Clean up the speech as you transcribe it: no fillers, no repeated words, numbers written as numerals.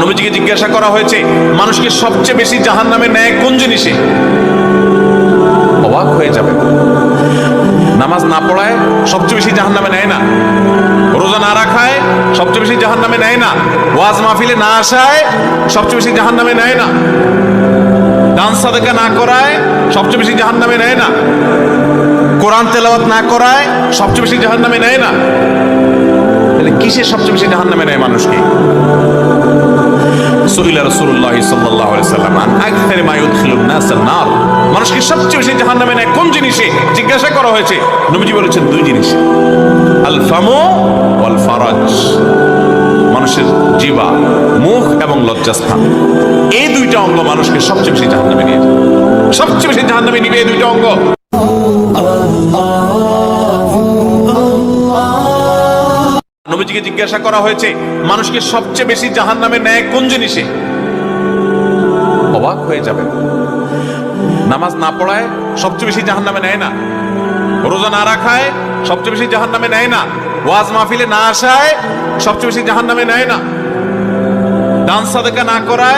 নবীজিকে জিজ্ঞাসা করা হয়েছে, মানুষকে সবচেয়ে বেশি জাহান্নামে নেয় কোন জিনিসে? অবাক হয়ে যাবে। নামাজ না পড়ায় সবচেয়ে বেশি জাহান্নামে নেয় না, রোজা না রাখায় সবচেয়ে বেশি জাহান্নামে নেয় না, ওয়াজ মাহফিলে না আসায় সবচেয়ে বেশি জাহান্নামে নেয় না, দান সাদাকা না করায় সবচেয়ে বেশি জাহান্নামে নেয় না, কোরআন তেলাওয়াত না করায় সবচেয়ে বেশি জাহান্নামে নেয় না। তাহলে কিসের সবচেয়ে বেশি জাহান্নামে নেয় মানুষকে? সুইলা রাসূলুল্লাহ সাল্লাল্লাহু আলাইহি ওয়াসাল্লাম আন আকসারি মা ইউদখিলুন নাস আন-নার, মানুষকে সবচেয়ে বেশি জাহান্নামে নেয় কোন জিনিসে জিজ্ঞাসা করা হয়েছে। নবীজি বলেছেন দুই জিনিস, আল ফামু ওয়াল ফারাজ, মানুষের জিহ্বা, মুখ এবং লজ্জাস্থান, এই দুইটা অঙ্গ মানুষকে সবচেয়ে বেশি জাহান্নামে নিয়ে যায়। সবচেয়ে বেশি জাহান্নামে নিবে এই দুইটা অঙ্গ। নবীজিকে জিজ্ঞাসা করা হয়েছে, মানুষকে সবচেয়ে বেশি জাহান্নামে নেয় কোন জিনিসে? অবাক হয়ে যাবে। নামাজ না পড়ায় সবচেয়ে বেশি জাহান্নামে নেয় না, রোজা না রাখায় সবচেয়ে বেশি জাহান্নামে নেয় না, ওয়াজ মাহফিলে না আসায় সবচেয়ে বেশি জাহান্নামে নেয় না, দান সাদাকা না করায়